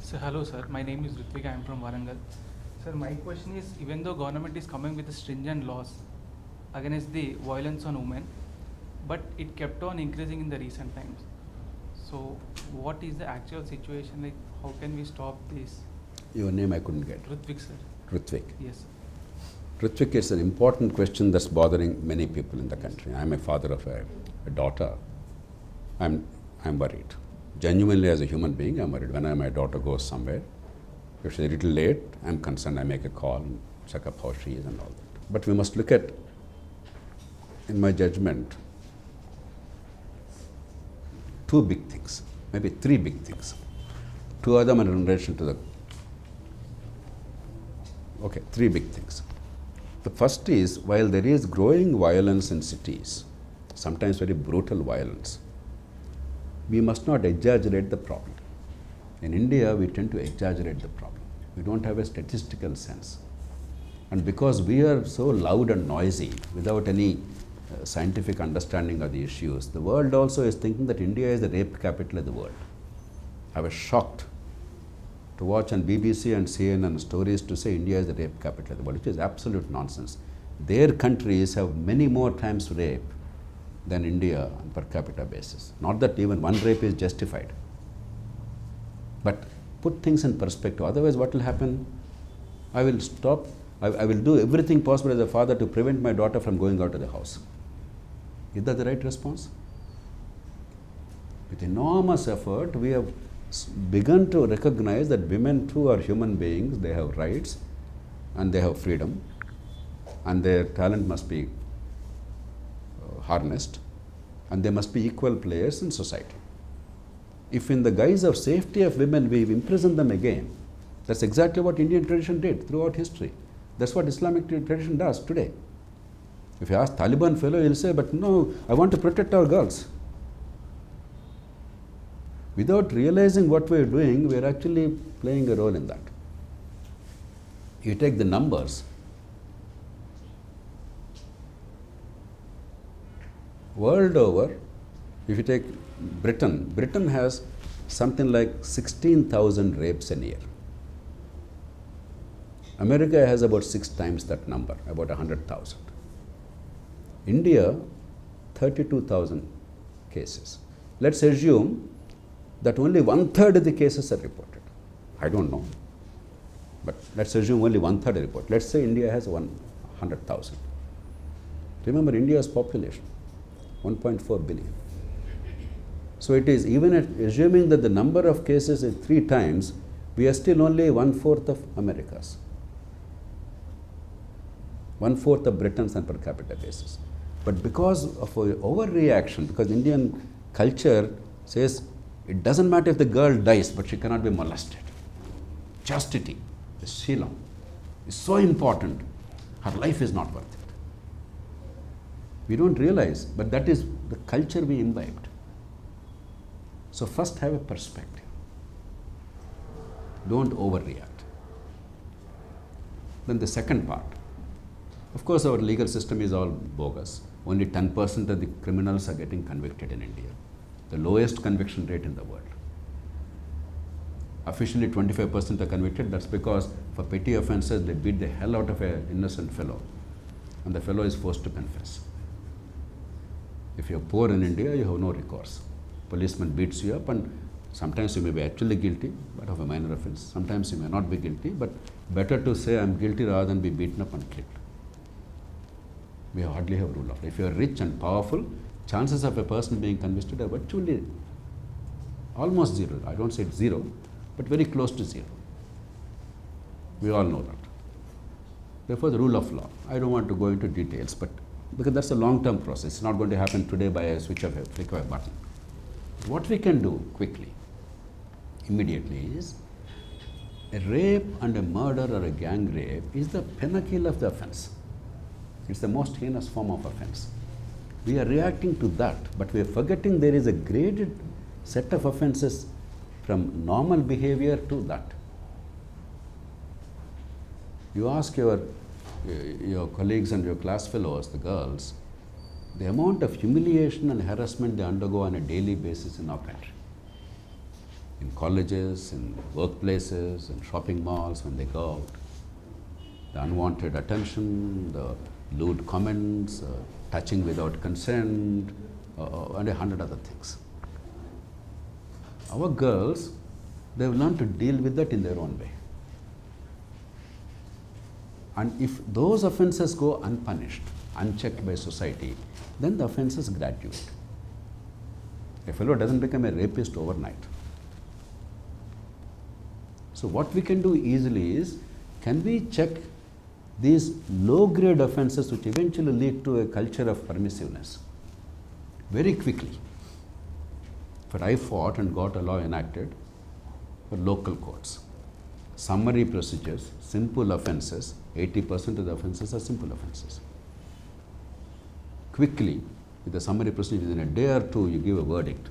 So hello sir, my name is Ritvik, I am from Warangal. Sir, my question is, even though government is coming with stringent laws against the violence on women, but it kept on increasing in the recent times. So what is the actual situation, like how can we stop this? Your name I couldn't get. Ritvik sir. Ritvik. Yes. Ritvik, is an important question that's bothering many people in the country. I'm a father of a daughter. I'm worried. Genuinely, as a human being, I'm worried. When my daughter goes somewhere, if she's a little late, I'm concerned. I make a call, check up how she is and all that. But we must look at, in my judgment, two big things, maybe three big things. Two of them are in relation to three big things. The first is, while there is growing violence in cities, sometimes very brutal violence, we must not exaggerate the problem. In India, we tend to exaggerate the problem. We don't have a statistical sense. And because we are so loud and noisy, without any scientific understanding of the issues, the world also is thinking that India is the rape capital of the world. I was shocked to watch on BBC and CNN stories to say India is the rape capital of the world, which is absolute nonsense. Their countries have many more times rape than India on per capita basis. Not that even one rape is justified. But put things in perspective. Otherwise, what will happen? I will stop. I will do everything possible as a father to prevent my daughter from going out of the house. Is that the right response? With enormous effort, we have begun to recognize that women too are human beings. They have rights and they have freedom, and their talent must be harnessed, and they must be equal players in society. If in the guise of safety of women we imprison them again, that's exactly what Indian tradition did throughout history. That's what Islamic tradition does today. If you ask Taliban fellow, he'll say, but no, I want to protect our girls. Without realizing what we're doing, we're actually playing a role in that. You take the numbers. World over, if you take Britain has something like 16,000 rapes a year. America has about 6 times that number, about 100,000. India, 32,000 cases. Let's assume that only 1/3 of the cases are reported. I don't know, but let's assume only 1/3 are reported. Let's say India has 100,000. Remember India's population, 1.4 billion. So it is, even at assuming that the number of cases is 3 times, we are still only 1/4 of America's. 1/4 of Britain's on per capita basis. But because of an overreaction, because Indian culture says it doesn't matter if the girl dies, but she cannot be molested. Chastity, the Sheila, is so important, her life is not worth it. We don't realize, but that is the culture we imbibed. So first have a perspective. Don't overreact. Then the second part. Of course, our legal system is all bogus. Only 10% of the criminals are getting convicted in India. The lowest conviction rate in the world. Officially 25% are convicted. That's because for petty offences they beat the hell out of an innocent fellow, and the fellow is forced to confess. If you're poor in India, you have no recourse. Policeman beats you up, and sometimes you may be actually guilty, but of a minor offence. Sometimes you may not be guilty, but better to say I'm guilty rather than be beaten up and killed. We hardly have rule of law. If you are rich and powerful, chances of a person being convicted are virtually almost zero. I don't say it's zero, but very close to zero. We all know that. Therefore, the rule of law. I don't want to go into details, but because that's a long-term process. It's not going to happen today by a switch of a flick of a button. What we can do quickly, immediately, is a rape and a murder or a gang rape is the pinnacle of the offence. It's the most heinous form of offence. We are reacting to that, but we are forgetting there is a graded set of offences from normal behavior to that. You ask your colleagues and your class fellows, the girls, the amount of humiliation and harassment they undergo on a daily basis in our country. in colleges, in workplaces, in shopping malls when they go out. The unwanted attention, the lewd comments, touching without consent, and 100 other things. Our girls, they've learned to deal with that in their own way. And if those offenses go unpunished, unchecked by society, then the offenses graduate. A fellow doesn't become a rapist overnight. So what we can do easily is, can we check these low-grade offenses which eventually lead to a culture of permissiveness very quickly? For I fought and got a law enacted for local courts. Summary procedures, simple offenses, 80% of the offenses are simple offenses. Quickly, with the summary procedure, within a day or two, you give a verdict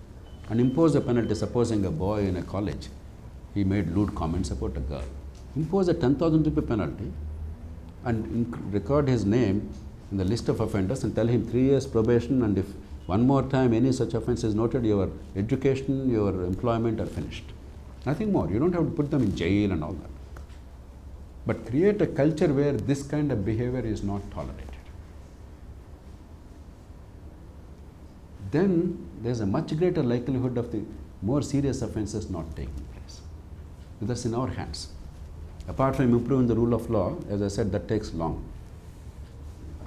and impose a penalty. Supposing a boy in a college, he made lewd comments about a girl. Impose a 10,000 rupee penalty and record his name in the list of offenders and tell him 3 years probation, and if one more time any such offense is noted, your education, your employment are finished. Nothing more. You don't have to put them in jail and all that. But create a culture where this kind of behavior is not tolerated. Then there's a much greater likelihood of the more serious offenses not taking place. That's in our hands. Apart from improving the rule of law, as I said, that takes long.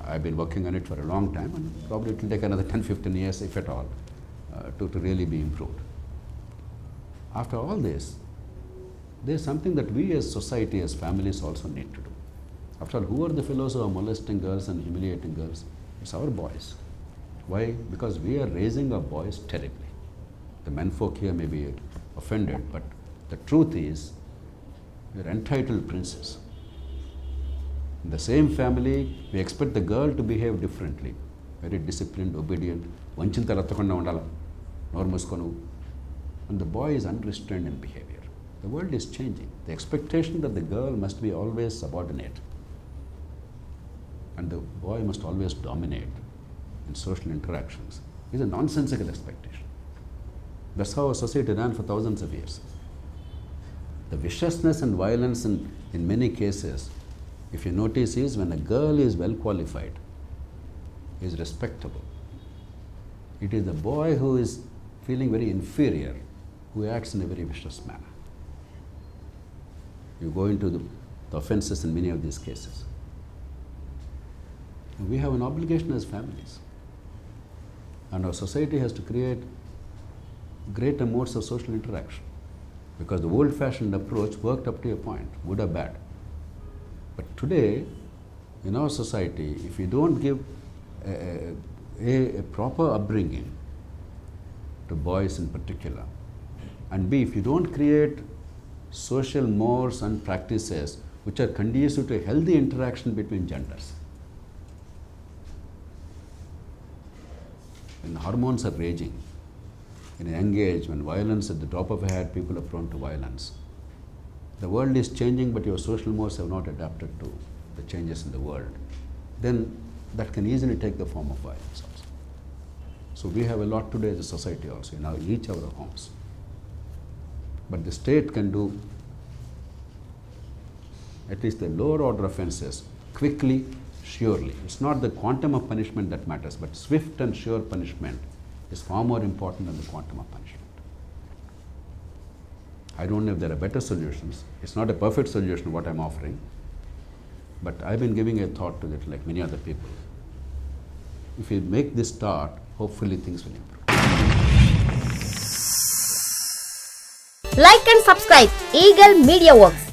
I've been working on it for a long time, and probably it will take another 10-15 years, if at all, to really be improved. After all this, there's something that we as society, as families also need to do. After all, who are the fellows who are molesting girls and humiliating girls? It's our boys. Why? Because we are raising our boys terribly. The menfolk here may be offended, but the truth is, we are entitled princes. In the same family, we expect the girl to behave differently, very disciplined, obedient, and the boy is unrestrained in behavior. The world is changing. The expectation that the girl must be always subordinate and the boy must always dominate in social interactions is a nonsensical expectation. That's how our society ran for thousands of years. The viciousness and violence in many cases, if you notice, is when a girl is well qualified, is respectable. It is the boy who is feeling very inferior who acts in a very vicious manner. You go into the offenses in many of these cases. We have an obligation as families, and our society has to create greater modes of social interaction, because the old-fashioned approach worked up to a point, good or bad. But today, in our society, if you don't give a proper upbringing to boys in particular, and B, if you don't create social mores and practices which are conducive to a healthy interaction between genders. When hormones are raging, in a young age, when violence at the drop of a hat, people are prone to violence. The world is changing, but your social mores have not adapted to the changes in the world. Then that can easily take the form of violence also. So we have a lot to do as a society also in each of our homes. But the state can do at least the lower order offenses quickly, surely. It's not the quantum of punishment that matters, but swift and sure punishment is far more important than the quantum of punishment. I don't know if there are better solutions. It's not a perfect solution what I'm offering, but I've been giving a thought to it like many other people. If we make this start, hopefully things will improve. Like and subscribe Eagle Media Works.